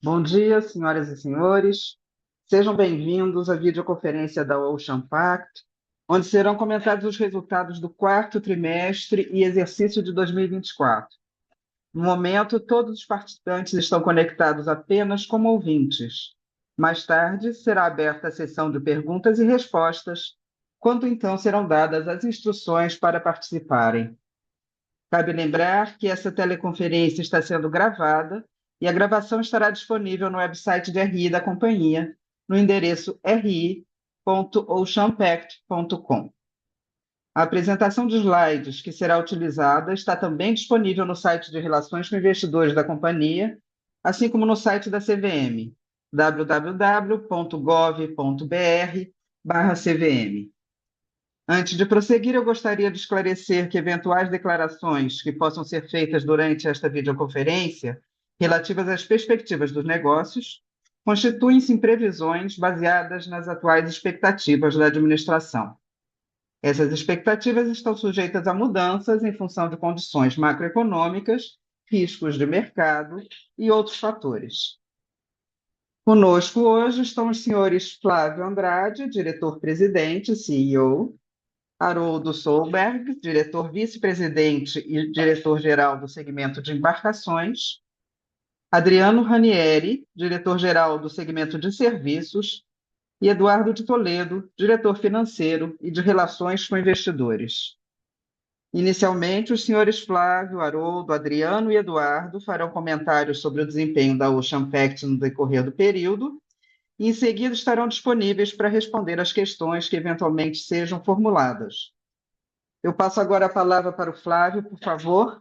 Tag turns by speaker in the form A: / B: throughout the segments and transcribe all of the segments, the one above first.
A: Bom dia, senhoras e senhores. Sejam bem-vindos à videoconferência da Ocean Pact, onde serão comentados os resultados do quarto trimestre e exercício de 2024. No momento, todos os participantes estão conectados apenas como ouvintes. Mais tarde, será aberta a sessão de perguntas e respostas, quando então serão dadas as instruções para participarem. Cabe lembrar que essa teleconferência está sendo gravada e a gravação estará disponível no website de RI da companhia, no endereço ri.oceanpact.com. A apresentação de slides que será utilizada está também disponível no site de Relações com Investidores da companhia, assim como no site da CVM, www.gov.br/CVM. Antes de prosseguir, eu gostaria de esclarecer que eventuais declarações que possam ser feitas durante esta videoconferência, relativas às perspectivas dos negócios, constituem-se em previsões baseadas nas atuais expectativas da administração. Essas expectativas estão sujeitas a mudanças em função de condições macroeconômicas, riscos de mercado e outros fatores. Conosco hoje estão os senhores Flávio Andrade, diretor-presidente, CEO, Haroldo Solberg, diretor vice-presidente e diretor-geral do segmento de embarcações, Adriano Ranieri, diretor-geral do segmento de serviços, e Eduardo de Toledo, diretor financeiro e de relações com investidores. Inicialmente, os senhores Flávio, Haroldo, Adriano e Eduardo farão comentários sobre o desempenho da Ocean Pact no decorrer do período, e em seguida estarão disponíveis para responder às questões que eventualmente sejam formuladas. Eu passo agora a palavra para o Flávio, por favor.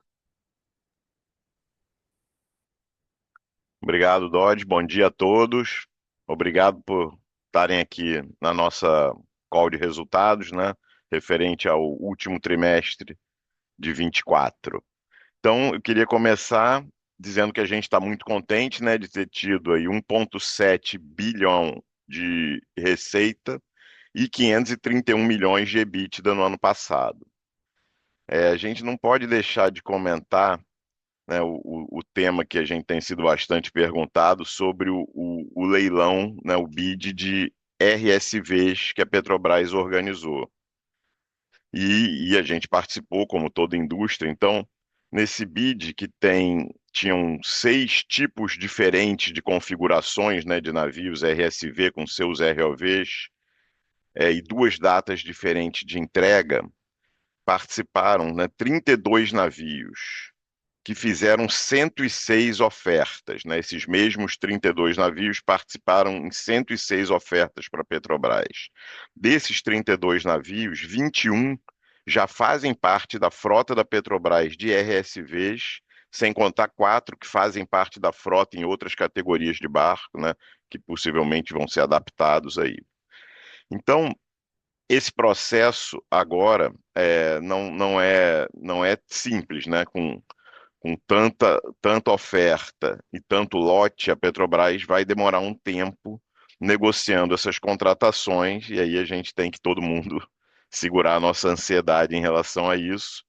B: Obrigado, Dodge. Bom dia a todos. Obrigado por estarem aqui na nossa call de resultados, né? Referente ao último trimestre de 24. Então, eu queria começar dizendo que a gente está muito contente, né, de ter tido aí 1,7 bilhão de receita e 531 milhões de EBITDA no ano passado. A gente não pode deixar de comentar, né, o tema que a gente tem sido bastante perguntado sobre o leilão, né, o bid de RSVs que a Petrobras organizou. E a gente participou, como toda indústria. Então, nesse bid que tinham 6 tipos diferentes de configurações, né, de navios RSV com seus ROVs, e 2 datas diferentes de entrega, participaram, né, 32 navios que fizeram 106 ofertas, né? Esses mesmos 32 navios participaram em 106 ofertas para a Petrobras. Desses 32 navios, 21 já fazem parte da frota da Petrobras de RSVs, sem contar 4 que fazem parte da frota em outras categorias de barco, né? Que possivelmente vão ser adaptados aí. Então, esse processo agora não é simples, né? Com tanta oferta e tanto lote, a Petrobras vai demorar um tempo negociando essas contratações, e aí a gente tem que todo mundo segurar a nossa ansiedade em relação a isso.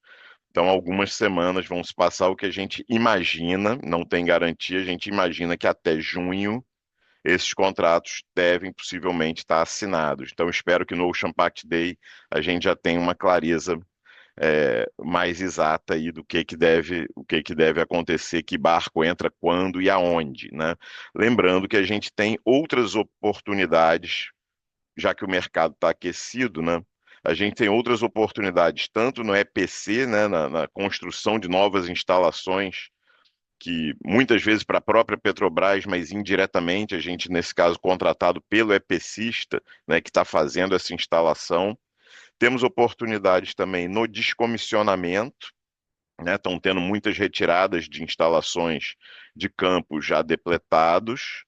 B: Então, algumas semanas vão se passar o que a gente imagina, não tem garantia, a gente imagina que até junho esses contratos devem possivelmente estar assinados. Então, espero que no Ocean Pact Day a gente já tenha uma clareza mais exata aí do o que que deve acontecer, que barco entra quando e aonde, né? Lembrando que a gente tem outras oportunidades, já que o mercado está aquecido, né? A gente tem outras oportunidades, tanto no EPC, né, na construção de novas instalações, que muitas vezes para a própria Petrobras, mas indiretamente, a gente, nesse caso, contratado pelo EPCista, né, que está fazendo essa instalação. Temos oportunidades também no descomissionamento, né? Estão tendo muitas retiradas de instalações de campos já depletados,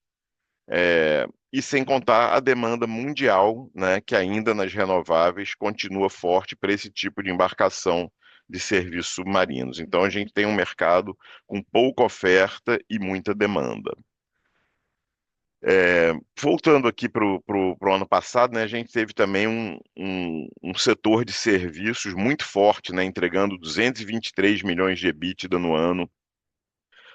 B: e sem contar a demanda mundial, né, que ainda nas renováveis continua forte para esse tipo de embarcação de serviços submarinos. Então a gente tem um mercado com pouca oferta e muita demanda. Voltando aqui para o ano passado, né, a gente teve também um setor de serviços muito forte, né, entregando 223 milhões de EBITDA no ano.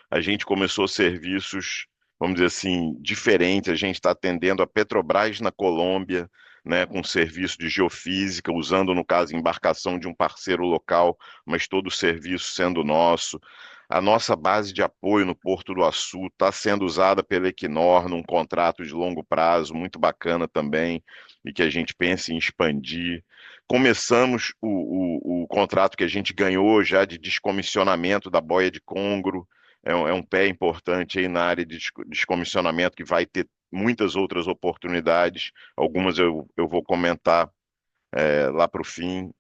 B: A gente começou serviços vamos dizer assim, diferentes. A gente está atendendo a Petrobras na Colômbia, né, com serviço de geofísica, usando, no caso, embarcação de um parceiro local, mas todo o serviço sendo nosso. A nossa base de apoio no Porto do Açu está sendo usada pela Equinor num contrato de longo prazo, muito bacana também, e que a gente pensa em expandir. Começamos o contrato que a gente ganhou já de descomissionamento da boia de Congro, é um pé importante aí na área de descomissionamento, que vai ter muitas outras oportunidades, algumas eu vou comentar lá para o fim.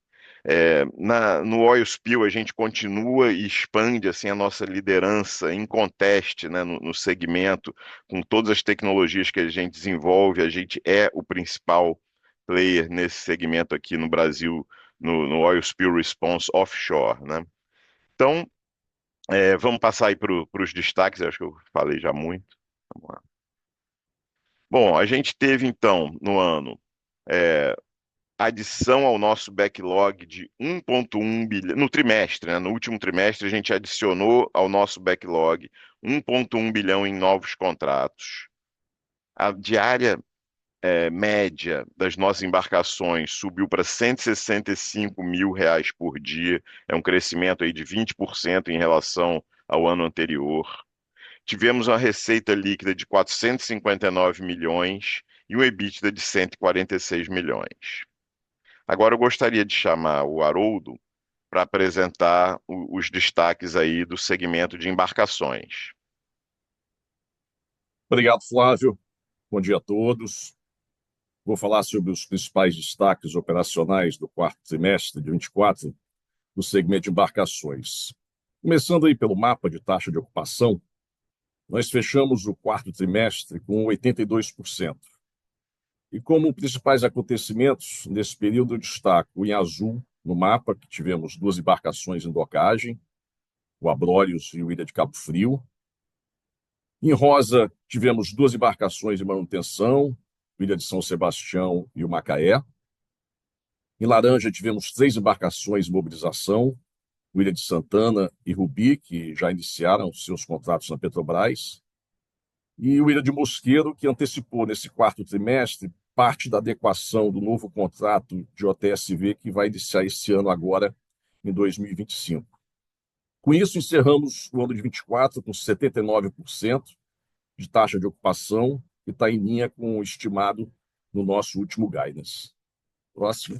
B: No Oil Spill a gente continua e expande assim a nossa liderança em conteste, né, no segmento, com todas as tecnologias que a gente desenvolve, a gente é o principal player nesse segmento aqui no Brasil, no Oil Spill Response Offshore, né? Então, vamos passar aí para os destaques, eu acho que eu falei já muito. Vamos lá. Bom, a gente teve então no ano é, adição ao nosso backlog de 1,1 bilhão, no trimestre, né? No último trimestre a gente adicionou ao nosso backlog 1,1 bilhão em novos contratos. A diária média das nossas embarcações subiu para R$ 165 mil por dia, é um crescimento aí de 20% em relação ao ano anterior. Tivemos uma receita líquida de 459 milhões e um EBITDA de 146 milhões. Agora eu gostaria de chamar o Haroldo para apresentar os destaques aí do segmento de embarcações.
C: Obrigado, Flávio. Bom dia a todos. Vou falar sobre os principais destaques operacionais do quarto trimestre de 24 do segmento de embarcações. Começando aí pelo mapa de taxa de ocupação, nós fechamos o quarto trimestre com 82%. E como principais acontecimentos nesse período, eu destaco em azul no mapa, que tivemos duas embarcações em docagem, o Abrolhos e o Ilha de Cabo Frio. Em rosa, tivemos duas embarcações de manutenção, o Ilha de São Sebastião e o Macaé. Em laranja, tivemos três embarcações de mobilização, o Ilha de Santana e Rubi, que já iniciaram seus contratos na Petrobras. E o Ilha de Mosqueiro, que antecipou nesse quarto trimestre parte da adequação do novo contrato de OTSV, que vai iniciar esse ano agora, em 2025. Com isso, encerramos o ano de 24 com 79% de taxa de ocupação, que está em linha com o estimado no nosso último guidance. Próximo.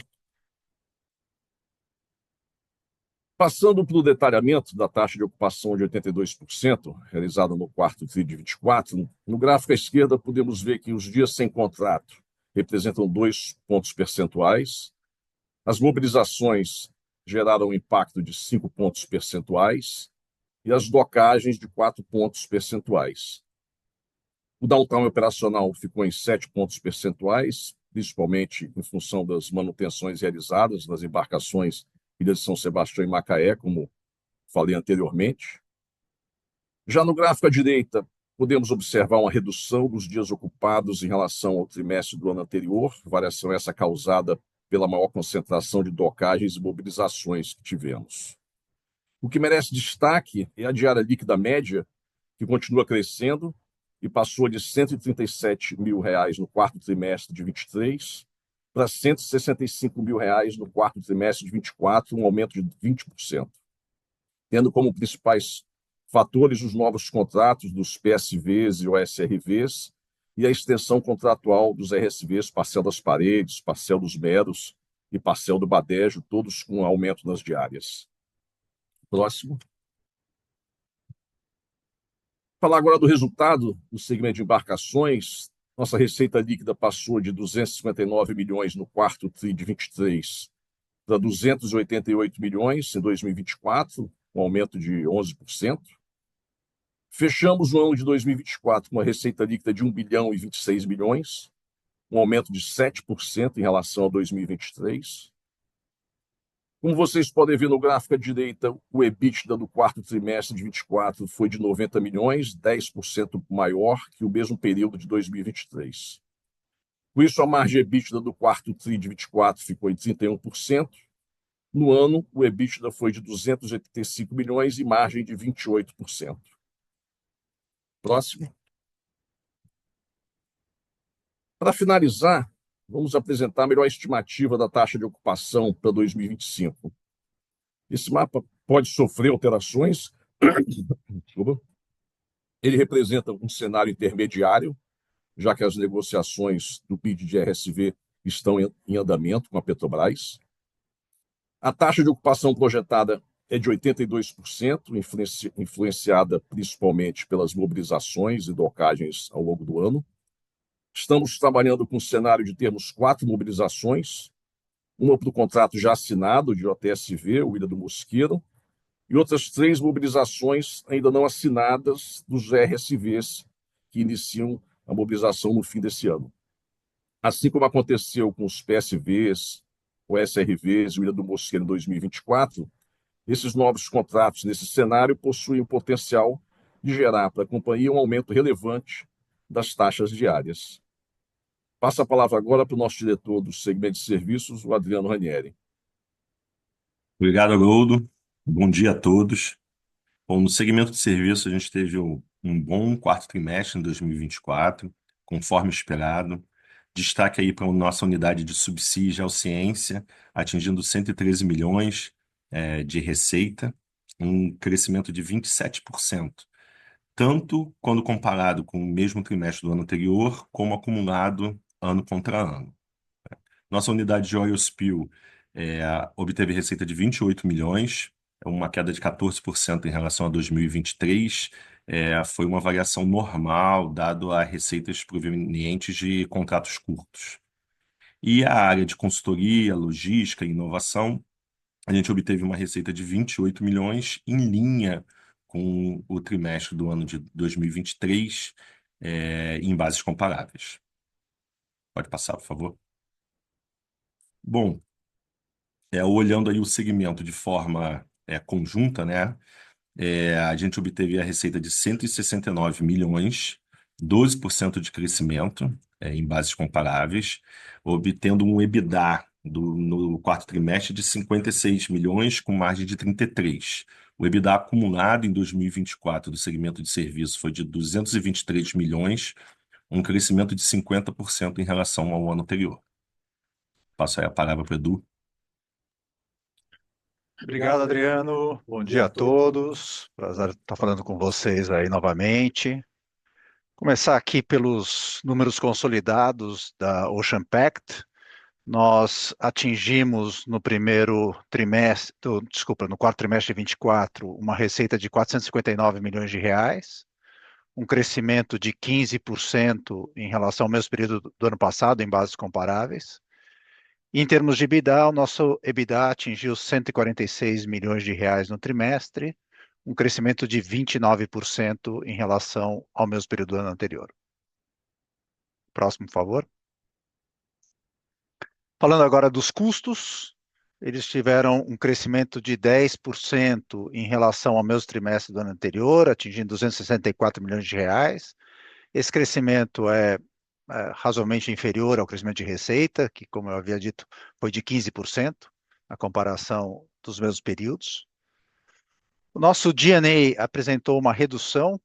C: Passando para o detalhamento da taxa de ocupação de 82%, realizada no quarto TRI de 24, no gráfico à esquerda podemos ver que os dias sem contrato representam 2 pontos percentuais, as mobilizações geraram um impacto de 5 pontos percentuais e as docagens de 4 pontos percentuais. O downtime operacional ficou em 7 pontos percentuais, principalmente em função das manutenções realizadas nas embarcações Ilha de São Sebastião e Macaé, como falei anteriormente. Já no gráfico à direita, podemos observar uma redução dos dias ocupados em relação ao trimestre do ano anterior, variação essa causada pela maior concentração de docagens e mobilizações que tivemos. O que merece destaque é a diária líquida média, que continua crescendo e passou de R$ 137 mil no quarto trimestre de 23 para R$ 165 mil no quarto trimestre de 24, um aumento de 20%, tendo como principais fatores os novos contratos dos PSVs e OSRVs e a extensão contratual dos RSVs, Parcel das Paredes, Parcel dos Meros e Parcel do Badejo, todos com aumento nas diárias. Próximo. Falar agora do resultado do segmento de embarcações. Nossa receita líquida passou de 259 milhões no quarto TRI de 23 para 288 milhões em 2024, um aumento de 11%. Fechamos o ano de 2024 com uma receita líquida de 1 bilhão e 26 milhões, um aumento de 7% em relação a 2023. Como vocês podem ver no gráfico à direita, o EBITDA do quarto trimestre de 24 foi de 90 milhões, 10% maior que o mesmo período de 2023. Com isso, a margem EBITDA do quarto TRI de 24 ficou em 31%. No ano, o EBITDA foi de 285 milhões e margem de 28%. Próximo. Para finalizar, vamos apresentar a melhor estimativa da taxa de ocupação para 2025. Esse mapa pode sofrer alterações. Ele representa um cenário intermediário, já que as negociações do PID de RSV estão em andamento com a Petrobras. A taxa de ocupação projetada é de 82%, influenciada principalmente pelas mobilizações e docagens ao longo do ano. Estamos trabalhando com o cenário de termos 4 mobilizações, uma para o contrato já assinado de OTSV, o Ilha do Mosqueiro, e outras 3 mobilizações ainda não assinadas dos RSVs, que iniciam a mobilização no fim desse ano. Assim como aconteceu com os PSVs, o SRVs e o Ilha do Mosqueiro em 2024, esses novos contratos nesse cenário possuem o potencial de gerar para a companhia um aumento relevante das taxas diárias. Passo a palavra agora para o nosso diretor do segmento de serviços, o Adriano Ranieri.
D: Obrigado, Haroldo. Bom dia a todos. Bom, no segmento de serviço, a gente teve um bom quarto trimestre em 2024, conforme esperado. Destaque aí para a nossa unidade de subsídio Ciência, atingindo 113 milhões de receita, um crescimento de 27%, tanto quando comparado com o mesmo trimestre do ano anterior, como acumulado ano contra ano. Nossa unidade de oil spill obteve receita de 28 milhões, uma queda de 14% em relação a 2023. Foi uma variação normal, dado a receitas provenientes de contratos curtos. E a área de consultoria, logística e inovação, a gente obteve uma receita de 28 milhões, em linha com o trimestre do ano de 2023, em bases comparáveis. Pode passar, por favor. Bom, olhando aí o segmento de forma conjunta, né? A gente obteve a receita de 169 milhões, 12% de crescimento em bases comparáveis, obtendo um EBITDA no quarto trimestre de 56 milhões, com margem de 33%. O EBITDA acumulado em 2024 do segmento de serviço foi de 223 milhões, um crescimento de 50% em relação ao ano anterior. Passo aí a palavra para o Edu.
E: Obrigado, Adriano. Bom dia a todos. Prazer estar falando com vocês aí novamente. Começar aqui pelos números consolidados da Ocean Pact. Nós atingimos no quarto trimestre de 24, uma receita de 459 milhões de reais, um crescimento de 15% em relação ao mesmo período do ano passado, em bases comparáveis. Em termos de EBITDA, o nosso EBITDA atingiu 146 milhões de reais no trimestre, um crescimento de 29% em relação ao mesmo período do ano anterior. Próximo, por favor. Falando agora dos custos, eles tiveram um crescimento de 10% em relação ao mesmo trimestre do ano anterior, atingindo 264 milhões de reais. Esse crescimento é razoavelmente inferior ao crescimento de receita, que, como eu havia dito, foi de 15%, na comparação dos mesmos períodos. O nosso G&A apresentou uma redução.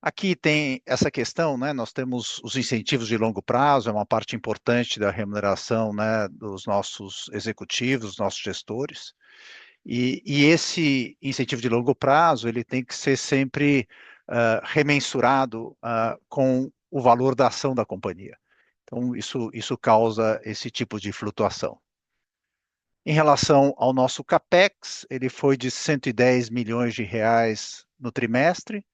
E: Aqui tem essa questão, né? Nós temos os incentivos de longo prazo, é uma parte importante da remuneração, né, dos nossos executivos, dos nossos gestores. E esse incentivo de longo prazo, ele tem que ser sempre remensurado com o valor da ação da companhia. Então, isso causa esse tipo de flutuação. Em relação ao nosso CAPEX, ele foi de 110 milhões de reais no trimestre.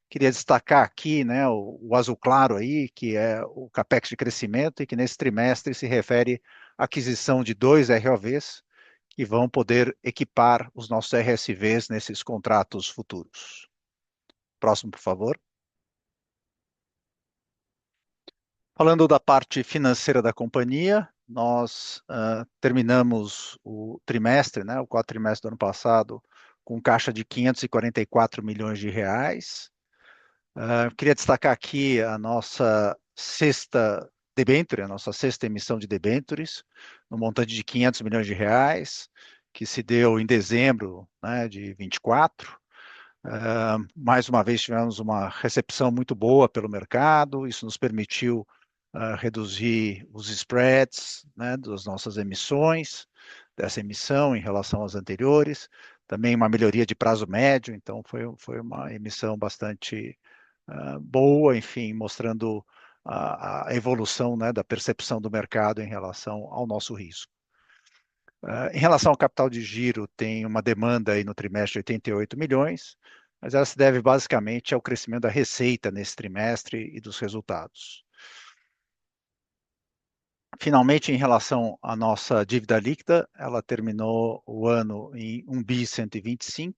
E: Queria destacar aqui, né, o azul claro aí, que é o CAPEX de crescimento, e que nesse trimestre se refere à aquisição de 2 ROVs, que vão poder equipar os nossos RSVs nesses contratos futuros. Próximo, por favor. Falando da parte financeira da companhia, nós terminamos o trimestre, né, o quarto trimestre do ano passado, com caixa de 544 milhões de reais. Queria destacar aqui a nossa sexta debênture, a nossa sexta emissão de debêntures, no montante de 500 milhões de reais, que se deu em dezembro, né, de 24. Mais uma vez tivemos uma recepção muito boa pelo mercado, isso nos permitiu reduzir os spreads, né, das nossas emissões, dessa emissão em relação às anteriores, também uma melhoria de prazo médio, então foi uma emissão bastante boa, enfim, mostrando a evolução, né, da percepção do mercado em relação ao nosso risco. Em relação ao capital de giro, tem uma demanda aí no trimestre de 88 milhões, mas ela se deve basicamente ao crescimento da receita nesse trimestre e dos resultados. Finalmente, em relação à nossa dívida líquida, ela terminou o ano em 1 bi 125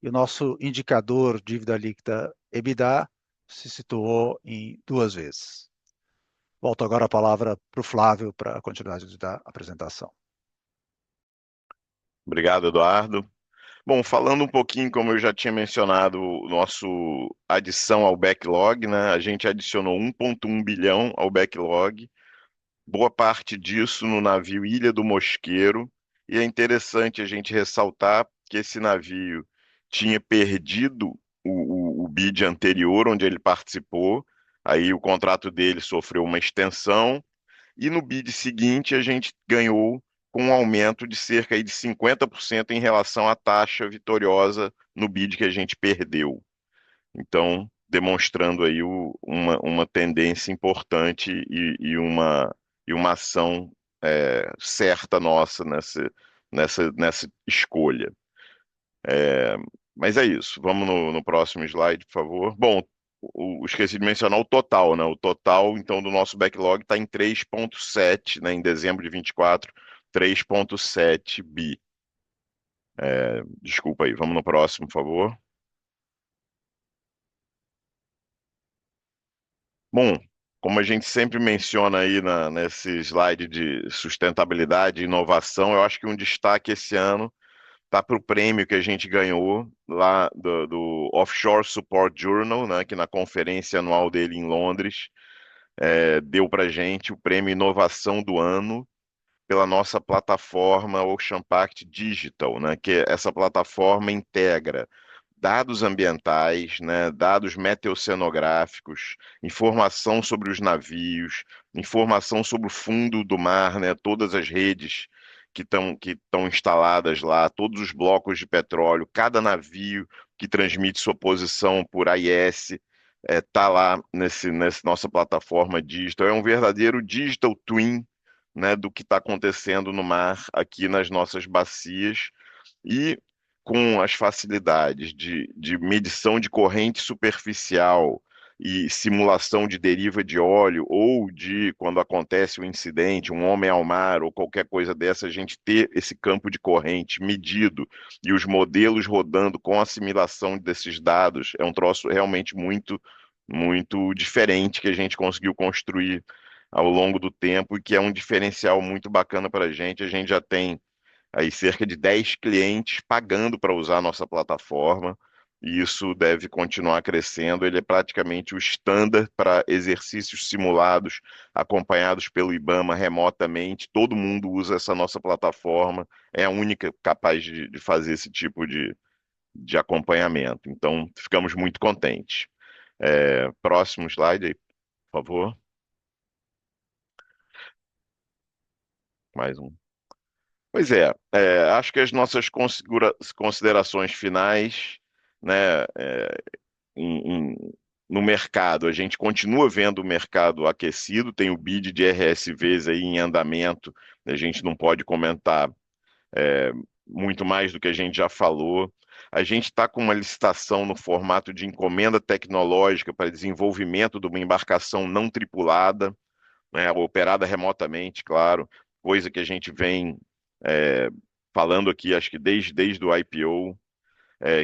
E: e o nosso indicador dívida líquida EBITDA se situou em 2 vezes. Volto agora a palavra para o Flávio para a continuidade da apresentação.
B: Obrigado, Eduardo. Bom, falando um pouquinho, como eu já tinha mencionado, o nosso adição ao backlog, né? A gente adicionou 1,1 bilhão ao backlog, boa parte disso no navio Ilha do Mosqueiro, e é interessante a gente ressaltar que esse navio tinha perdido o bid anterior, onde ele participou, aí o contrato dele sofreu uma extensão, e no bid seguinte a gente ganhou com um aumento de cerca de 50% em relação à taxa vitoriosa no bid que a gente perdeu. Então, demonstrando aí uma tendência importante e uma ação certa nossa nessa escolha. Mas é isso. Vamos no próximo slide, por favor. Bom, esqueci de mencionar o total, né? O total, então, do nosso backlog está em 3,7, né? Em dezembro de 24, 3,7 bi. Desculpa aí. Vamos no próximo, por favor. Bom, como a gente sempre menciona aí nesse slide de sustentabilidade e inovação, eu acho que um destaque esse ano está para o prêmio que a gente ganhou lá do Offshore Support Journal, né, que na conferência anual dele em Londres deu para a gente o prêmio Inovação do Ano pela nossa plataforma Ocean Pact Digital, né, que essa plataforma integra dados ambientais, né, dados meteocenográficos, informação sobre os navios, informação sobre o fundo do mar, né, todas as redes que estão instaladas lá, todos os blocos de petróleo, cada navio que transmite sua posição por AIS está lá nessa nossa plataforma digital. É um verdadeiro digital twin, né, do que está acontecendo no mar aqui nas nossas bacias. E com as facilidades de medição de corrente superficial e simulação de deriva de óleo, ou de quando acontece um incidente, um homem ao mar ou qualquer coisa dessa, a gente ter esse campo de corrente medido e os modelos rodando com a assimilação desses dados, é um troço realmente muito, muito diferente que a gente conseguiu construir ao longo do tempo e que é um diferencial muito bacana para a gente. A gente já tem aí cerca de 10 clientes pagando para usar a nossa plataforma, e isso deve continuar crescendo. Ele é praticamente o standard para exercícios simulados, acompanhados pelo IBAMA remotamente. Todo mundo usa essa nossa plataforma, é a única capaz de fazer esse tipo de acompanhamento. Então, ficamos muito contentes. Próximo slide aí, por favor. Mais um. Pois acho que as nossas considerações finais, né, em- em- no mercado, a gente continua vendo o mercado aquecido, tem o bid de RSVs aí em andamento, a gente não pode comentar muito mais do que a gente já falou. A gente está com uma licitação no formato de encomenda tecnológica para desenvolvimento de uma embarcação não tripulada, né, operada remotamente, claro, coisa que a gente vem é, falando aqui, acho que desde o IPO,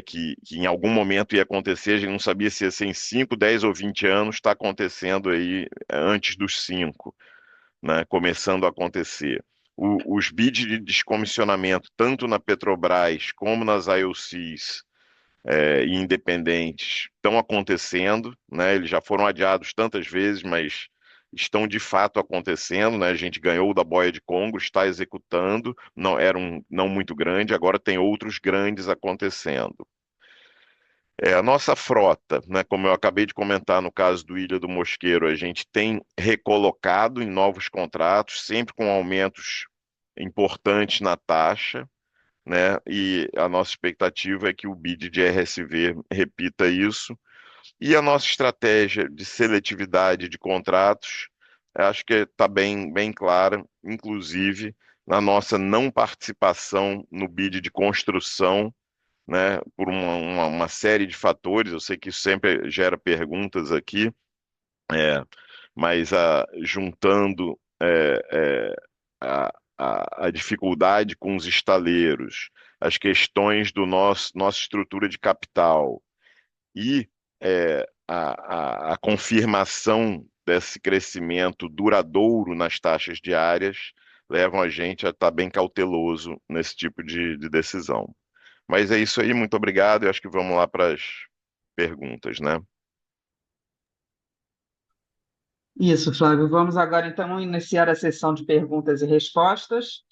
B: que em algum momento ia acontecer, a gente não sabia se ia ser em 5, 10 ou 20 anos, está acontecendo aí antes dos 5, né, começando a acontecer. Os bids de descomissionamento, tanto na Petrobras como nas IOCs, e independentes estão acontecendo, né? Eles já foram adiados tantas vezes, mas estão de fato acontecendo, né? A gente ganhou o da Boia de Congo, está executando, não era não muito grande, agora tem outros grandes acontecendo. A nossa frota, né, como eu acabei de comentar no caso do Ilha do Mosqueiro, a gente tem recolocado em novos contratos, sempre com aumentos importantes na taxa, né? E a nossa expectativa é que o BID de RSV repita isso. E a nossa estratégia de seletividade de contratos, acho que está bem clara, inclusive na nossa não participação no BID de construção, né, por uma série de fatores. Eu sei que isso sempre gera perguntas aqui, é, mas juntando a dificuldade com os estaleiros, as questões do nossa estrutura de capital e a confirmação desse crescimento duradouro nas taxas diárias levam a gente a estar bem cauteloso nesse tipo de decisão. Mas é isso aí, muito obrigado. Eu acho que vamos lá para as perguntas, né?
A: Isso, Flávio. Vamos agora então iniciar a sessão de perguntas e respostas.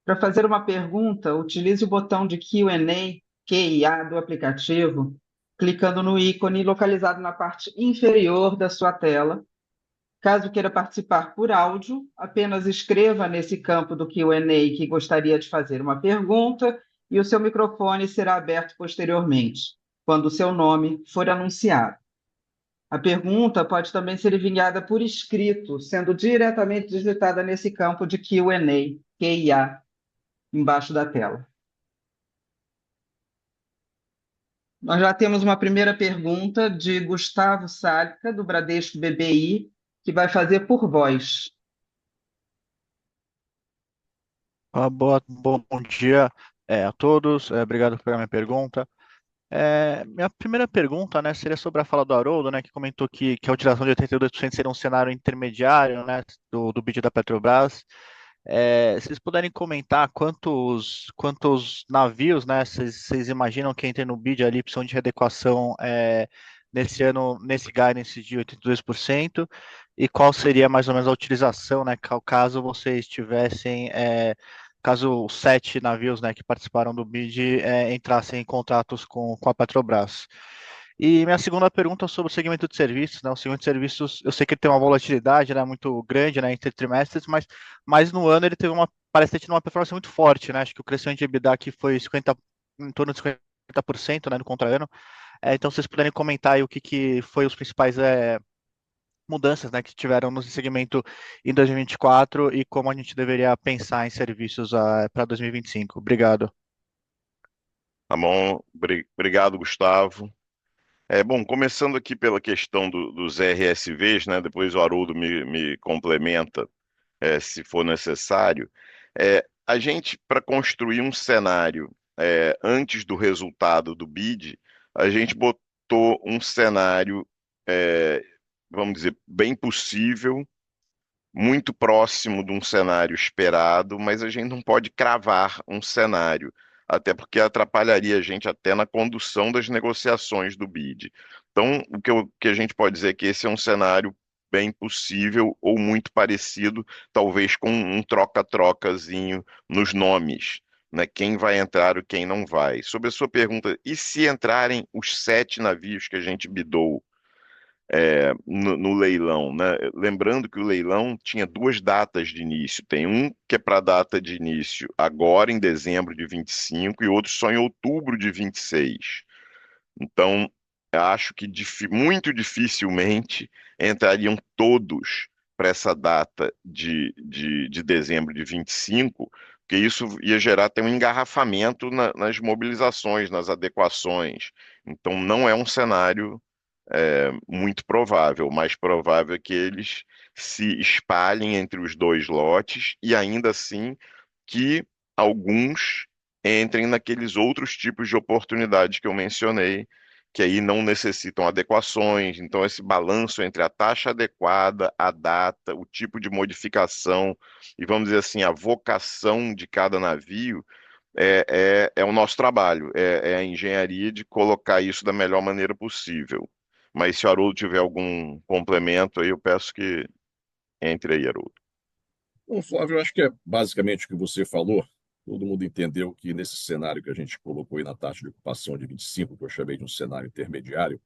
A: Para fazer uma pergunta, utilize o botão de Q&A, QIA do aplicativo, clicando no ícone localizado na parte inferior da sua tela. Caso queira participar por áudio, apenas escreva nesse campo do Q&A que gostaria de fazer uma pergunta e o seu microfone será aberto posteriormente, quando o seu nome for anunciado. A pergunta pode também ser enviada por escrito, sendo diretamente digitada nesse campo de Q&A, QIA, embaixo da tela. Nós já temos uma primeira pergunta de Gustavo Salika, do Bradesco BBI, que vai fazer por voz.
F: Bom dia a todos, obrigado por pegar minha pergunta. Minha primeira pergunta, né, seria sobre a fala do Haroldo, né, que comentou que a utilização de 82% seria um cenário intermediário, né, do BID da Petrobras. Se vocês puderem comentar quantos navios, né, vocês imaginam que entrem no BID ali, precisam de readequação nesse ano, nesse guidance de 82%, e qual seria mais ou menos a utilização, né, caso vocês tivessem caso os 7 navios, né, que participaram do BID entrassem em contratos com a Petrobras. E minha segunda pergunta é sobre o segmento de serviços, né? O segmento de serviços, eu sei que ele tem uma volatilidade, né, muito grande, né, entre trimestres, mas no ano ele teve parece ter tido uma performance muito forte, né? Acho que o crescimento de EBITDA aqui foi em torno de 50%, né, no contra-ano. Então, se vocês puderem comentar aí o que foi os principais mudanças, né, que tiveram no segmento em 2024 e vinte e quatro e como a gente deveria pensar em serviços para 2025. Obrigado.
B: Tá bom, obrigado, Gustavo. Bom, começando aqui pela questão dos RSVs, né? Depois o Haroldo me complementa, se for necessário. A gente, para construir um cenário antes do resultado do BID, a gente botou um cenário, é, vamos dizer, bem possível, muito próximo de um cenário esperado, mas a gente não pode cravar um cenário, até porque atrapalharia a gente até na condução das negociações do BID. Então, que a gente pode dizer é que esse é um cenário bem possível ou muito parecido, talvez com um troca-trocazinho nos nomes, né? Quem vai entrar e quem não vai. Sobre a sua pergunta, e se entrarem os 7 navios que a gente bidou no leilão, né? Lembrando que o leilão tinha 2 datas de início. Tem um que é para a data de início agora, em dezembro de 25, e outro só em outubro de 26. Então, eu acho que muito dificilmente entrariam todos para essa data de dezembro de 25, porque isso ia gerar até um engarrafamento nas mobilizações, nas adequações. Então, não é um cenário muito provável. O mais provável é que eles se espalhem entre os 2 lotes e ainda assim que alguns entrem naqueles outros tipos de oportunidades que eu mencionei, que aí não necessitam adequações. Então, esse balanço entre a taxa adequada, a data, o tipo de modificação e, vamos dizer assim, a vocação de cada navio é o nosso trabalho, é a engenharia de colocar isso da melhor maneira possível. Mas se o Haroldo tiver algum complemento aí, eu peço que entre aí, Haroldo.
C: Bom, Flávio, eu acho que é basicamente o que você falou. Todo mundo entendeu que nesse cenário que a gente colocou aí na taxa de ocupação de 25, que eu chamei de um cenário intermediário,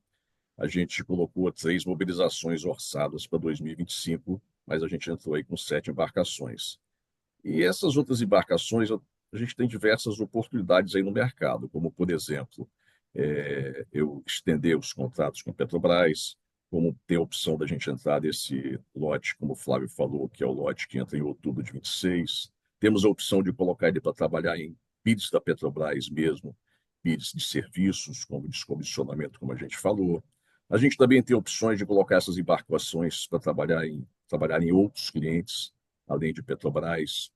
C: a gente colocou 3 mobilizações orçadas para 2025, mas a gente entrou aí com 7 embarcações. E essas outras embarcações, a gente tem diversas oportunidades aí no mercado, como, por exemplo, eu estender os contratos com a Petrobras, como ter a opção da gente entrar nesse lote, como o Flávio falou, que é o lote que entra em outubro de 26. Temos a opção de colocar ele para trabalhar em bids da Petrobras mesmo, bids de serviços, como descomissionamento, como a gente falou. A gente também tem opções de colocar essas embarcações para trabalhar em outros clientes, além de Petrobras.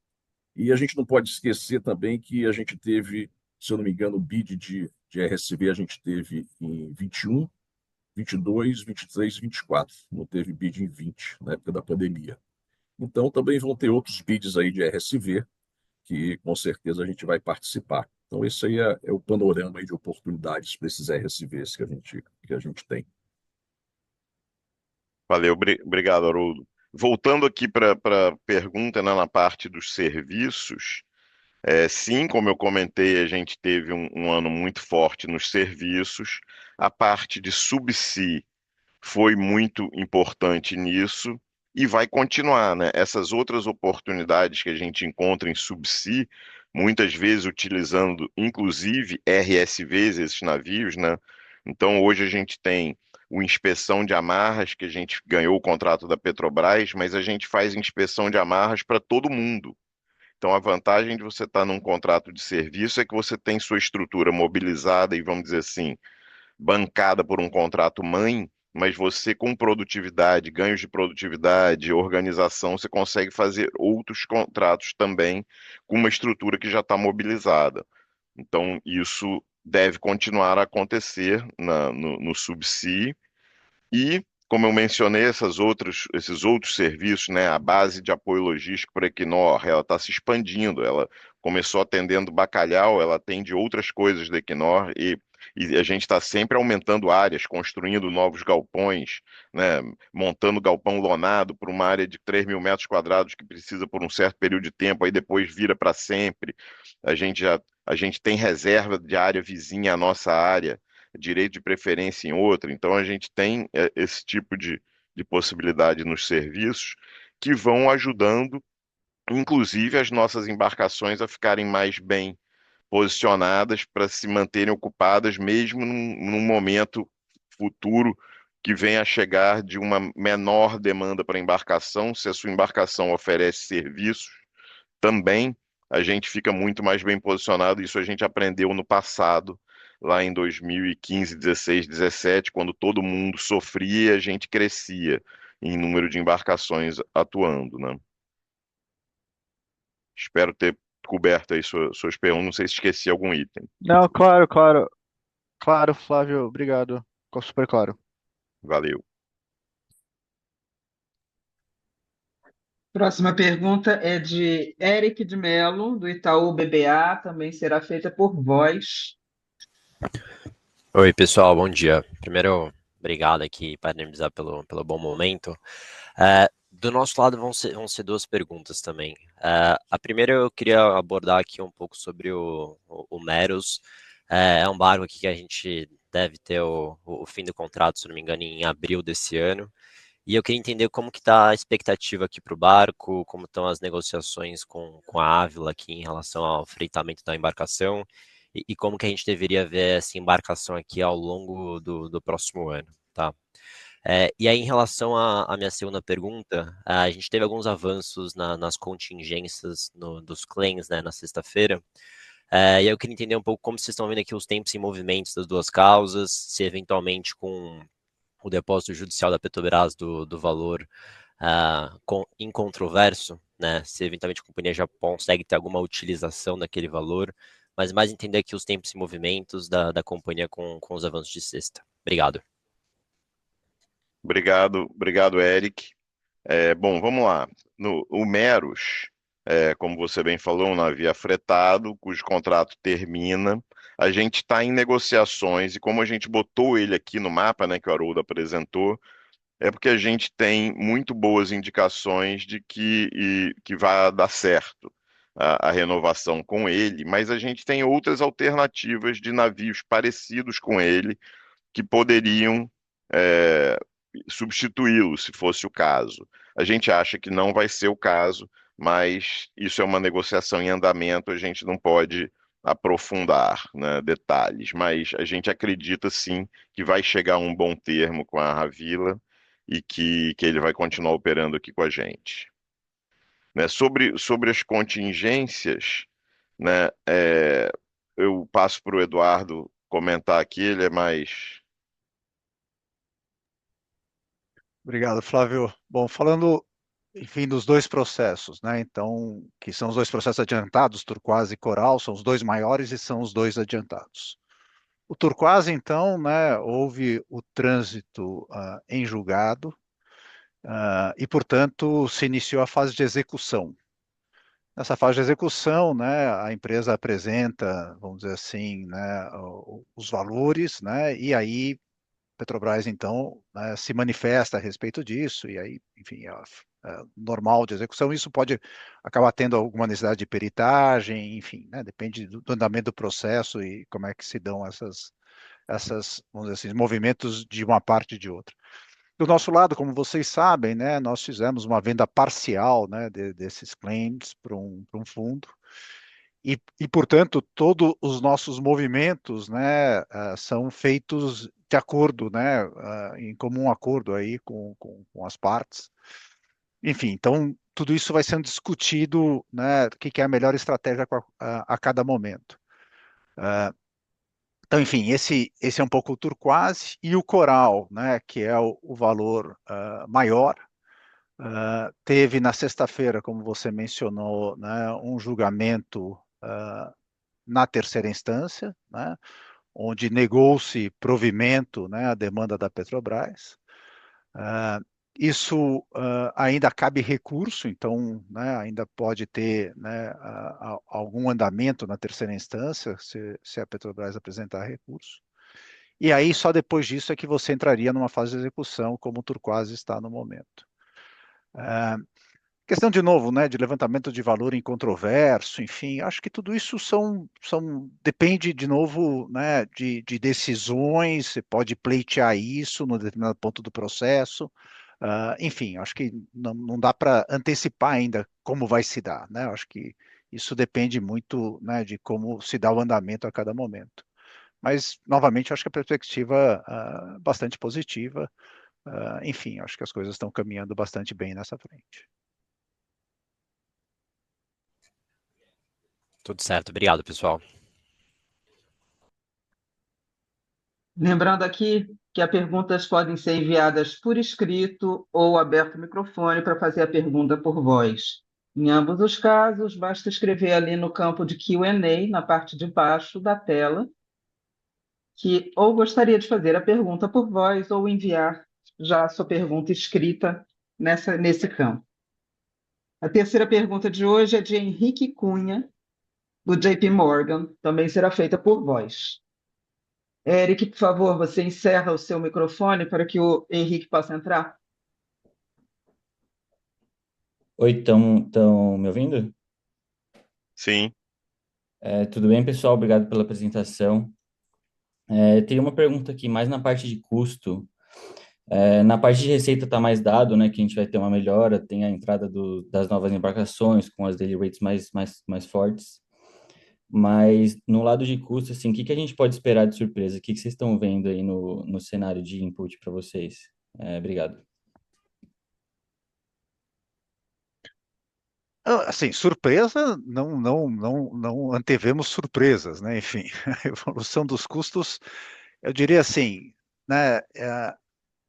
C: E a gente não pode esquecer também que a gente teve, se eu não me engano, o bid de RSV a gente teve em 21, 22, 23 e 24. Não teve bid em 20, na época da pandemia. Então, também vão ter outros bids aí de RSV, que com certeza a gente vai participar. Então, esse aí é o panorama aí de oportunidades para esses RSVs que a gente tem.
B: Valeu, obrigado, Haroldo. Voltando aqui para a pergunta, né, na parte dos serviços, sim, como eu comentei, a gente teve um ano muito forte nos serviços. A parte de subsídio foi muito importante nisso e vai continuar, né? Essas outras oportunidades que a gente encontra em subsídio, muitas vezes utilizando inclusive RSVs, esses navios, né? Então hoje a gente tem o inspeção de amarras, que a gente ganhou o contrato da Petrobras, mas a gente faz inspeção de amarras para todo mundo. Então, a vantagem de você estar num contrato de serviço é que você tem sua estrutura mobilizada e, vamos dizer assim, bancada por um contrato mãe, mas você, com produtividade, ganhos de produtividade, organização, você consegue fazer outros contratos também com uma estrutura que já está mobilizada. Então, isso deve continuar a acontecer no subsídio. E, como eu mencionei, esses outros serviços, né, a base de apoio logístico para a Equinor, ela está se expandindo. Ela começou atendendo bacalhau, ela atende outras coisas da Equinor e a gente está sempre aumentando áreas, construindo novos galpões, né, montando galpão lonado para uma área de 3 mil metros quadrados que precisa por um certo período de tempo, aí depois vira para sempre. A gente tem reserva de área vizinha à nossa área, direito de preferência em outra. Então, a gente tem esse tipo de possibilidade nos serviços que vão ajudando, inclusive, as nossas embarcações a ficarem mais bem posicionadas para se manterem ocupadas, mesmo num momento futuro que venha a chegar de uma menor demanda para embarcação. Se a sua embarcação oferece serviços, também a gente fica muito mais bem posicionado. Isso a gente aprendeu no passado, lá em 2015, 16, 17, quando todo mundo sofria, a gente crescia em número de embarcações atuando, né? Espero ter coberto aí suas perguntas. Não sei se esqueci algum item.
F: Não, claro, claro. Claro, Flávio, obrigado. Ficou super claro.
B: Valeu.
A: Próxima pergunta é de Eric de Mello, do Itaú BBA, também será feita por voz.
G: Oi, pessoal, bom dia. Primeiro, obrigado aqui, parabenizar pelo bom momento. Do nosso lado vão ser duas perguntas também. A primeira eu queria abordar aqui um pouco sobre o Meros. É um barco aqui que a gente deve ter o fim do contrato, se não me engano, em abril desse ano. E eu queria entender como que está a expectativa aqui para o barco, como estão as negociações com a Ávila aqui em relação ao freitamento da embarcação e como que a gente deveria ver essa embarcação aqui ao longo do próximo ano, tá? E aí, em relação à minha segunda pergunta, a gente teve alguns avanços nas contingências dos claims, né, na sexta-feira, e eu queria entender um pouco como vocês estão vendo aqui os tempos em movimentos das duas causas, se eventualmente com o depósito judicial da Petrobras do valor incontroverso, né? Se eventualmente a companhia já consegue ter alguma utilização daquele valor, mas mais entender aqui os tempos e movimentos da companhia com os avanços de sexta. Obrigado.
B: Obrigado, Eric. Bom, vamos lá. O Meros, como você bem falou, um navio afretado, cujo contrato termina. A gente está em negociações, e como a gente botou ele aqui no mapa, né, que o Haroldo apresentou, é porque a gente tem muito boas indicações de que vai dar certo. a renovação com ele, mas a gente tem outras alternativas de navios parecidos com ele que poderiam é, substituí-lo, se fosse o caso. A gente acha que não vai ser o caso, mas isso é uma negociação em andamento, a gente não pode aprofundar, né, detalhes, mas a gente acredita sim que vai chegar a um bom termo com a Havila e que ele vai continuar operando aqui com a gente. Né, sobre as contingências, né, eu passo para o Eduardo comentar aqui, ele é mais.
E: Obrigado, Flávio. Bom, falando, enfim, dos dois processos, né? Então, que são os dois processos adiantados, Turquoise e Coral, são os dois maiores e são os dois adiantados. O Turquoise, então, né, houve o trânsito em julgado e, portanto, se iniciou a fase de execução. Nessa fase de execução, né, a empresa apresenta, vamos dizer assim, né, os valores, né, e aí Petrobras, então, né, se manifesta a respeito disso, e aí, enfim, é normal de execução. Isso pode acabar tendo alguma necessidade de peritagem, enfim, né, depende do andamento do processo e como é que se dão vamos dizer assim, movimentos de uma parte e de outra. Do nosso lado, como vocês sabem, né, nós fizemos uma venda parcial, né, desses claims para um fundo, portanto, todos os nossos movimentos, né, são feitos de acordo, né, em comum acordo aí com as partes. Enfim, então, tudo isso vai sendo discutido, né, o que é a melhor estratégia a cada momento. Então, enfim, esse é um pouco o Turquoise e o Coral, né, que é o valor maior. Teve na sexta-feira, como você mencionou, né, um julgamento na terceira instância, né, onde negou-se provimento, né, à demanda da Petrobras. Isso ainda cabe recurso, então, né, ainda pode ter, né, algum andamento na terceira instância, se a Petrobras apresentar recurso. E aí, só depois disso é que você entraria numa fase de execução, como o Turquoise está no momento. Questão, de novo, né, de levantamento de valor incontroverso, enfim, acho que tudo isso depende, de novo, né, de decisões, você pode pleitear isso no determinado ponto do processo, enfim, acho que não dá para antecipar ainda como vai se dar, né, acho que isso depende muito, né, de como se dá o andamento a cada momento. Mas, novamente, acho que a perspectiva é bastante positiva, enfim, acho que as coisas estão caminhando bastante bem nessa frente.
G: Tudo certo, obrigado, pessoal.
A: Lembrando aqui que as perguntas podem ser enviadas por escrito ou aberto o microfone para fazer a pergunta por voz. Em ambos os casos, basta escrever ali no campo de Q&A, na parte de baixo da tela, que ou gostaria de fazer a pergunta por voz ou enviar já a sua pergunta escrita nesse campo. A terceira pergunta de hoje é de Henrique Cunha, do JP Morgan, também será feita por voz. Eric, por favor, você encerra o seu microfone para que o Henrique possa entrar.
H: Oi, estão me ouvindo?
B: Sim.
H: Tudo bem, pessoal? Obrigado pela apresentação. Teria uma pergunta aqui, mais na parte de custo. Na parte de receita está mais dado, né, que a gente vai ter uma melhora, tem a entrada das novas embarcações com as daily rates mais fortes. Mas no lado de custo, assim, o que a gente pode esperar de surpresa? O que vocês estão vendo aí no cenário de input para vocês? Obrigado.
E: Assim, surpresa, não antevemos surpresas, né? Enfim, a evolução dos custos, eu diria assim, né,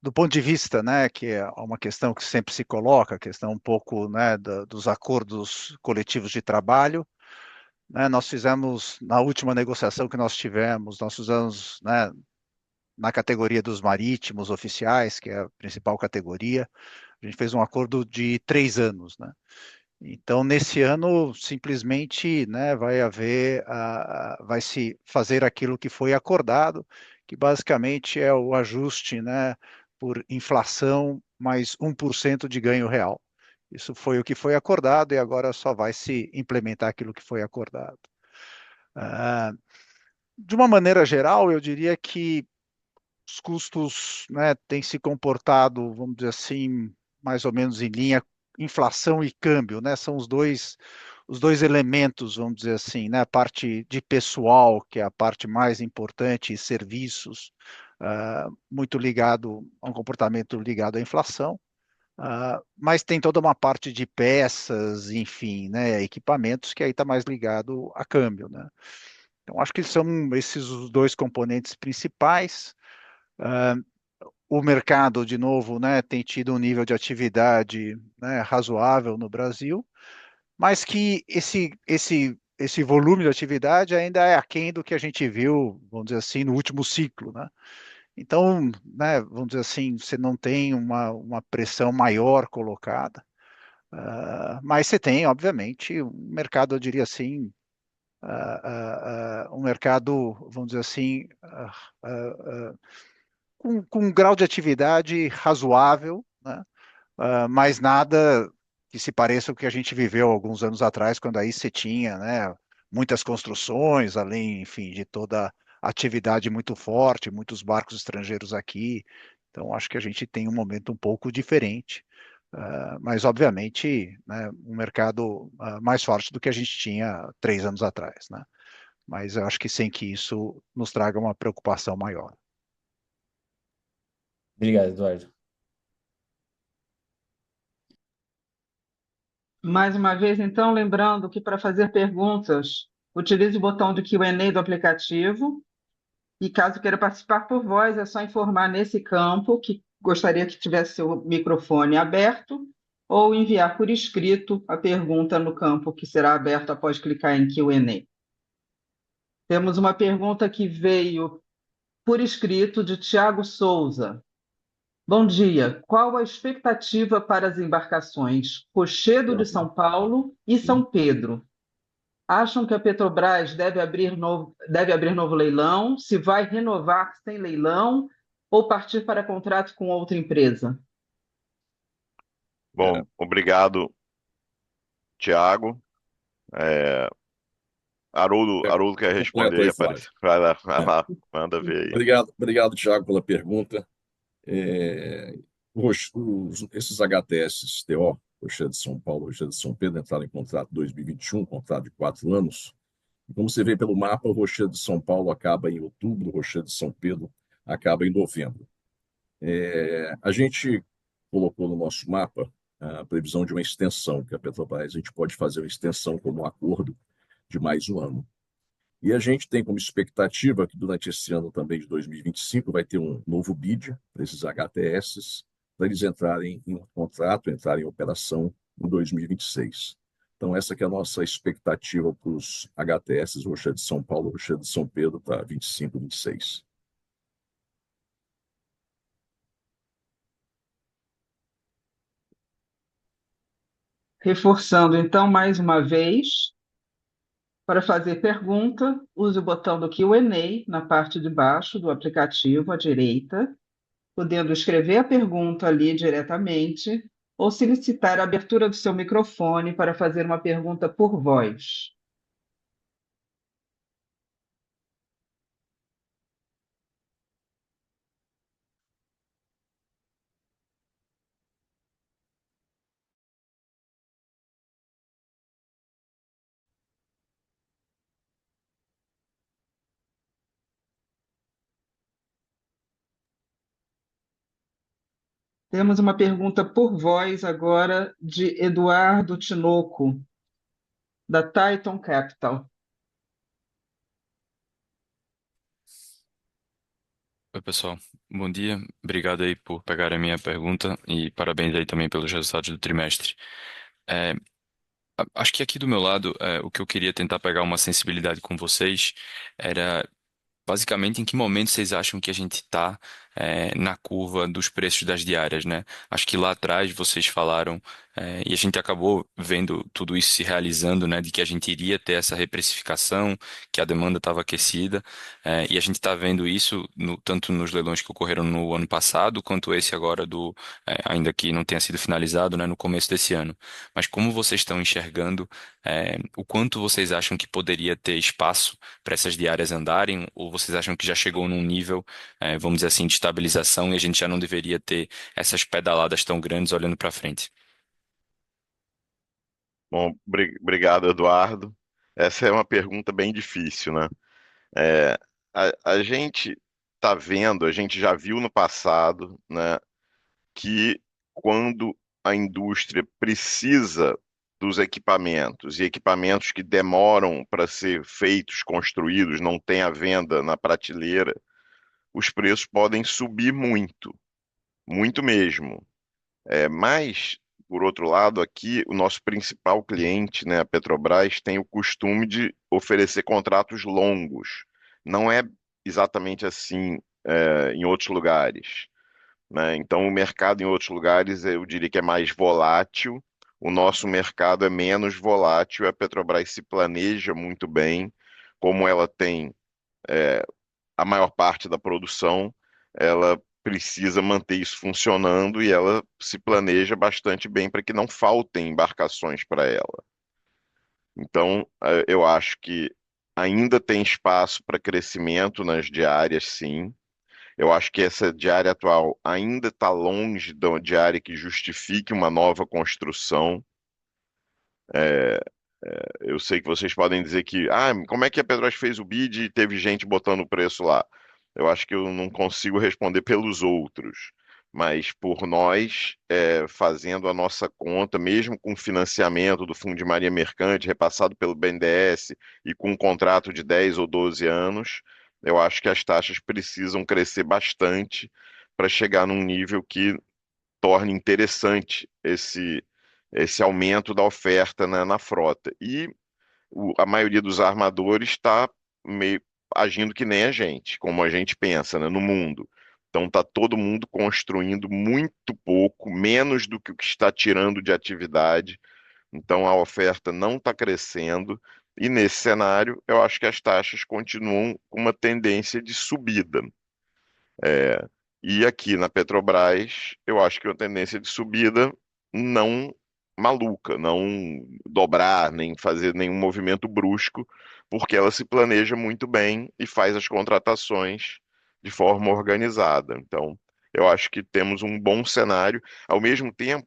E: do ponto de vista, né, que é uma questão que sempre se coloca, a questão um pouco, né, dos acordos coletivos de trabalho, né, nós fizemos, na última negociação que nós tivemos, nós fizemos, né, na categoria dos marítimos oficiais, que é a principal categoria, a gente fez um acordo de 3 anos, né? Então, nesse ano, simplesmente, né, vai se fazer aquilo que foi acordado, que basicamente é o ajuste, né, por inflação mais 1% de ganho real. Isso foi o que foi acordado e agora só vai se implementar aquilo que foi acordado. Ah, de uma maneira geral, eu diria que os custos, né, têm se comportado, vamos dizer assim, mais ou menos em linha, inflação e câmbio, né? São os dois elementos, vamos dizer assim, né? A parte de pessoal, que é a parte mais importante, e serviços, muito ligado a um comportamento ligado à inflação. Mas tem toda uma parte de peças, enfim, né, equipamentos que aí está mais ligado a câmbio, né? Então, acho que são esses os dois componentes principais. Ah, o mercado, de novo, né, tem tido um nível de atividade, né, razoável no Brasil, mas que esse volume de atividade ainda é aquém do que a gente viu, vamos dizer assim, no último ciclo, né? Então, né, vamos dizer assim, você não tem uma pressão maior colocada, mas você tem, obviamente, um mercado, eu diria assim, um mercado, vamos dizer assim, com um grau de atividade razoável, né? Mas nada que se pareça com o que a gente viveu alguns anos atrás, quando aí você tinha, né, muitas construções, além, enfim, de toda a atividade muito forte, muitos barcos estrangeiros aqui. Então, acho que a gente tem um momento um pouco diferente, mas, obviamente, né, um mercado mais forte do que a gente tinha 3 anos atrás, né? Mas eu acho que sem que isso nos traga uma preocupação maior.
H: Obrigado, Eduardo.
A: Mais uma vez, então, lembrando que para fazer perguntas, utilize o botão de Q&A do aplicativo e caso queira participar por voz, é só informar nesse campo que gostaria que tivesse seu microfone aberto ou enviar por escrito a pergunta no campo que será aberto após clicar em Q&A. Temos uma pergunta que veio por escrito de Tiago Souza. Bom dia. Qual a expectativa para as embarcações Rochedo de São Paulo e São Pedro? Acham que a Petrobras deve abrir novo leilão? Se vai renovar sem leilão ou partir para contrato com outra empresa?
B: Bom, obrigado, Tiago. Haroldo quer responder
C: Completo
B: aí,
C: aí, Flávio.
B: apareceu. Vai lá, manda ver aí.
C: Obrigado, Thiago, pela pergunta. Esses HTS TO, Rochedo de São Paulo, Rochedo de São Pedro, entraram em contrato em 2021, contrato de 4 anos. E como você vê pelo mapa, o Rochedo de São Paulo acaba em outubro, o Rochedo de São Pedro acaba em novembro. A gente colocou no nosso mapa a previsão de uma extensão, que a Petrobras a gente pode fazer uma extensão como um acordo de mais um ano. E a gente tem como expectativa que durante esse ano também de 2025 vai ter um novo bid para esses HTS, para eles entrarem em contrato, entrarem em operação em 2026. Então, essa que é a nossa expectativa para os HTS, Rochedo de São Paulo, Rochedo de São Pedro, para 25, 26.
A: Reforçando, então, mais uma vez, para fazer pergunta, use o botão do Q&A na parte de baixo do aplicativo à direita, podendo escrever a pergunta ali diretamente ou solicitar a abertura do seu microfone para fazer uma pergunta por voz. Temos uma pergunta por voz agora de Eduardo Tinoco, da Titan Capital.
I: Oi, pessoal. Bom dia. Obrigado aí por pegar a minha pergunta e parabéns aí também pelos resultados do trimestre. É, acho que aqui do meu lado, o que eu queria tentar pegar uma sensibilidade com vocês era basicamente em que momento vocês acham que a gente está na curva dos preços das diárias, né? Acho que lá atrás vocês falaram E a gente acabou vendo tudo isso se realizando, né, de que a gente iria ter essa reprecificação, que a demanda estava aquecida, e a gente está vendo isso tanto nos leilões que ocorreram no ano passado, quanto esse agora ainda que não tenha sido finalizado, né, no começo desse ano. Mas como vocês estão enxergando, o quanto vocês acham que poderia ter espaço para essas diárias andarem, ou vocês acham que já chegou num nível, vamos dizer assim, de estabilização e a gente já não deveria ter essas pedaladas tão grandes olhando para frente?
B: Bom, obrigado, Eduardo. Essa é uma pergunta bem difícil, né? É, a gente está vendo, a gente já viu no passado, né, que quando a indústria precisa dos equipamentos e equipamentos que demoram para ser feitos, construídos, não tem à venda na prateleira, os preços podem subir muito, muito mesmo. Mas, por outro lado, aqui o nosso principal cliente, né, a Petrobras, tem o costume de oferecer contratos longos. Não é exatamente assim, em outros lugares, né? Então, o mercado em outros lugares, eu diria que é mais volátil. O nosso mercado é menos volátil. A Petrobras se planeja muito bem, como ela tem a maior parte da produção, ela precisa manter isso funcionando e ela se planeja bastante bem para que não faltem embarcações para ela. Então, eu acho que ainda tem espaço para crescimento nas diárias, sim. Eu acho que essa diária atual ainda está longe da diária que justifique uma nova construção. Eu sei que vocês podem dizer que, como é que a Petrobras fez o bid e teve gente botando o preço lá? Eu acho que eu não consigo responder pelos outros, mas por nós, fazendo a nossa conta, mesmo com financiamento do Fundo de Marinha Mercante, repassado pelo BNDES e com um contrato de 10 ou 12 anos, eu acho que as taxas precisam crescer bastante para chegar num nível que torne interessante esse aumento da oferta, né, na frota. E a maioria dos armadores está meio agindo que nem a gente, como a gente pensa, né, no mundo. Então está todo mundo construindo muito pouco, menos do que o que está tirando de atividade. Então a oferta não está crescendo. E nesse cenário, eu acho que as taxas continuam com uma tendência de subida. É, e aqui na Petrobras, eu acho que é uma tendência de subida não maluca, não dobrar, nem fazer nenhum movimento brusco, porque ela se planeja muito bem e faz as contratações de forma organizada. Então, eu acho que temos um bom cenário. Ao mesmo tempo,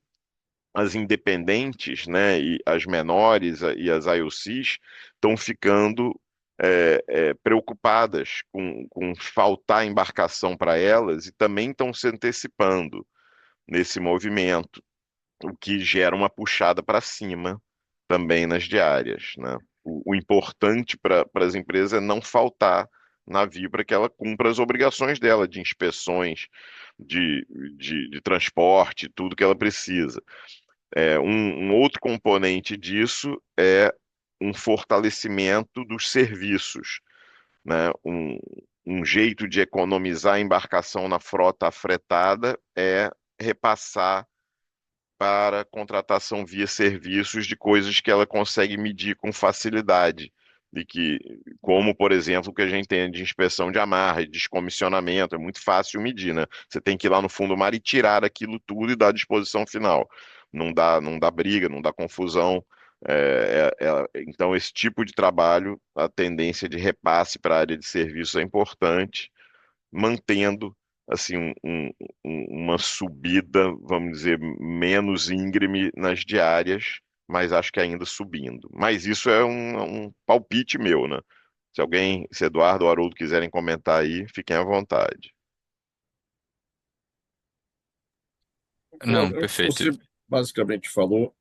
B: as independentes, né, e as menores e as IOCs estão ficando preocupadas com faltar embarcação para elas e também estão se antecipando nesse movimento, o que gera uma puxada para cima também nas diárias, né? O importante para as empresas é não faltar navio para que ela cumpra as obrigações dela de inspeções, de transporte, tudo que ela precisa. Um outro componente disso é um fortalecimento dos serviços, né? Um jeito de economizar a embarcação na frota afretada é repassar para contratação via serviços de coisas que ela consegue medir com facilidade. E que, como, por exemplo, o que a gente tem de inspeção de amarra, de descomissionamento, é muito fácil medir, né? Você tem que ir lá no fundo do mar e tirar aquilo tudo e dar a disposição final. Não dá briga, não dá confusão. Então, esse tipo de trabalho, a tendência de repasse para a área de serviço é importante, mantendo assim uma subida, vamos dizer, menos íngreme nas diárias, mas acho que ainda subindo. Mas isso é um palpite meu, né? Se Eduardo ou Haroldo quiserem comentar aí, fiquem à vontade.
I: Não,
C: É o que
I: perfeito.
C: você basicamente falou.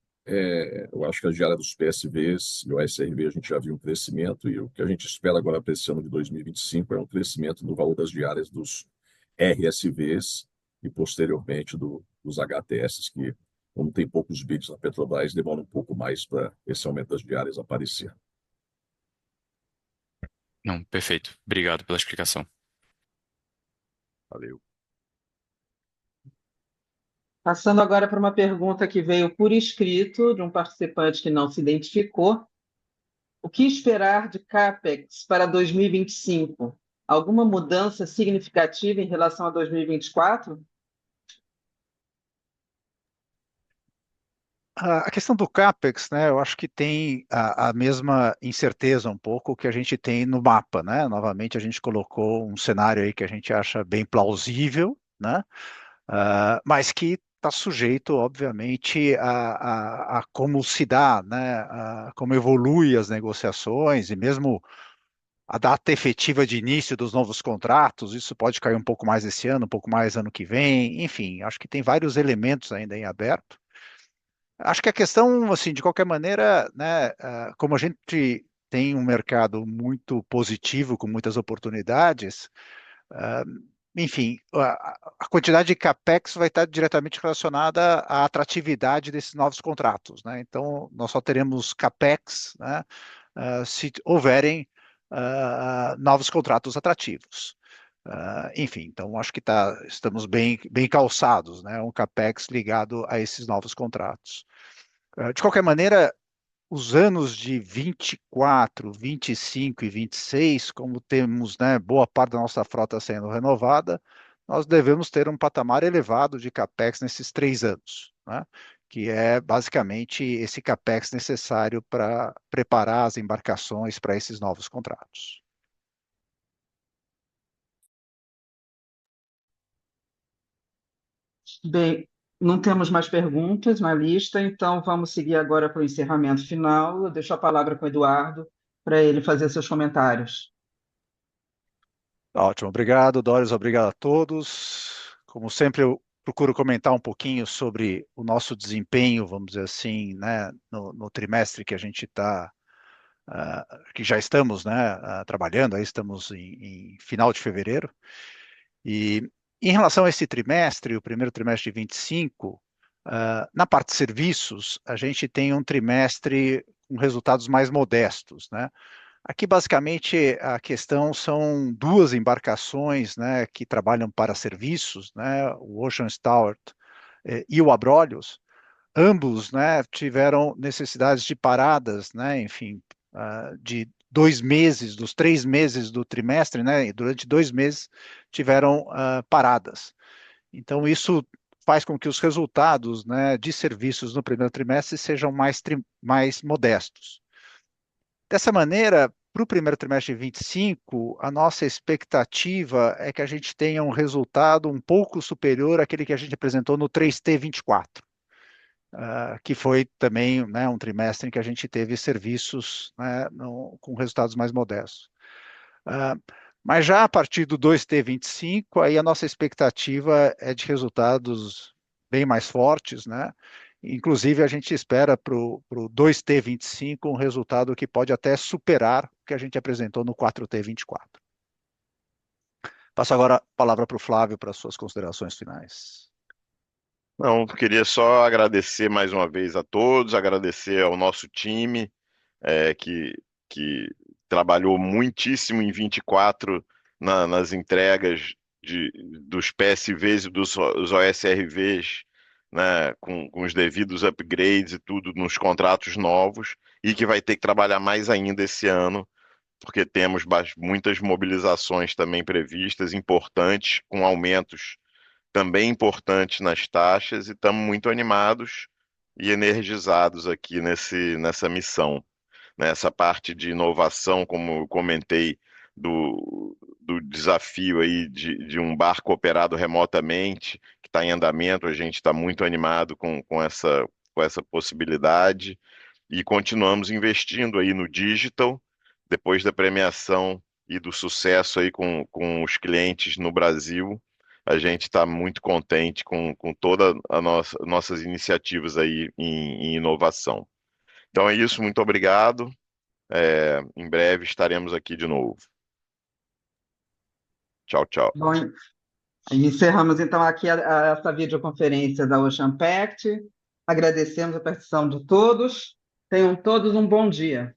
C: Eu acho que a diária dos PSVs e o SRV a gente já viu um crescimento, e o que a gente espera agora para esse ano de 2025 é um crescimento do valor das diárias dos RSVs e, posteriormente, dos HTS, que, como tem poucos bids na Petrobras, demora um pouco mais para esse aumento das diárias aparecer.
I: Não, perfeito. Obrigado pela explicação.
B: Valeu.
A: Passando agora para uma pergunta que veio por escrito de um participante que não se identificou. O que esperar de CAPEX para 2025? Alguma mudança significativa em relação a 2024?
E: A questão do CAPEX, né, eu acho que tem a mesma incerteza um pouco que a gente tem no mapa, né? Novamente, a gente colocou um cenário aí que a gente acha bem plausível, né? Mas que está sujeito, obviamente, a como se dá, né? A como evolui as negociações e mesmo a data efetiva de início dos novos contratos, isso pode cair um pouco mais esse ano, um pouco mais ano que vem, enfim, acho que tem vários elementos ainda em aberto. Acho que a questão, assim, de qualquer maneira, né, como a gente tem um mercado muito positivo, com muitas oportunidades, ah, enfim, a quantidade de capex vai estar diretamente relacionada à atratividade desses novos contratos, né? Então, nós só teremos capex, né, se houverem novos contratos atrativos. Enfim, então acho que estamos bem calçados, né? Um capex ligado a esses novos contratos. De qualquer maneira, os anos de 24, 25 e 26, como temos, né, boa parte da nossa frota sendo renovada, nós devemos ter um patamar elevado de capex nesses 3 anos, né, que é basicamente esse capex necessário para preparar as embarcações para esses novos contratos.
A: Bem, não temos mais perguntas na lista, então vamos seguir agora para o encerramento final. Eu deixo a palavra com o Eduardo para ele fazer seus comentários.
E: Ótimo, obrigado, Doris, obrigado a todos. Como sempre, eu procuro comentar um pouquinho sobre o nosso desempenho, vamos dizer assim, né, no trimestre que a gente está, que já estamos, né, trabalhando, aí estamos em final de fevereiro. E em relação a esse trimestre, o primeiro trimestre de 25, na parte de serviços, a gente tem um trimestre com resultados mais modestos, né? Aqui, basicamente, a questão são duas embarcações, né, que trabalham para serviços, né, o Ocean Star e o Abrolhos. Ambos, né, tiveram necessidades de paradas, né, enfim, de 2 meses, dos 3 meses do trimestre, né, e durante 2 meses tiveram paradas. Então, isso faz com que os resultados, né, de serviços no primeiro trimestre sejam mais modestos. Dessa maneira, para o primeiro trimestre de 25, a nossa expectativa é que a gente tenha um resultado um pouco superior àquele que a gente apresentou no 3T 24, que foi também, né, um trimestre em que a gente teve serviços, né, com resultados mais modestos. Mas já a partir do 2T 25, aí a nossa expectativa é de resultados bem mais fortes, né? Inclusive, a gente espera para o 2T 25 um resultado que pode até superar o que a gente apresentou no 4T 24. Passo agora a palavra para o Flávio para as suas considerações finais.
B: Não, queria só agradecer mais uma vez a todos, agradecer ao nosso time, que trabalhou muitíssimo em 24 nas entregas dos PSVs e dos OSRVs, né, com os devidos upgrades e tudo nos contratos novos, e que vai ter que trabalhar mais ainda esse ano, porque temos muitas mobilizações também previstas, importantes, com aumentos também importantes nas taxas, e estamos muito animados e energizados aqui nessa missão. Nessa parte de inovação, como eu comentei, do desafio aí de um barco operado remotamente, que está em andamento, a gente está muito animado com essa possibilidade, e continuamos investindo aí no digital, depois da premiação e do sucesso aí com os clientes no Brasil. A gente está muito contente com todas as nossas iniciativas aí em inovação. Então é isso, muito obrigado. Em breve estaremos aqui de novo. Tchau, tchau.
A: Bom, encerramos então aqui essa videoconferência da Ocean Pact. Agradecemos a participação de todos. Tenham todos um bom dia.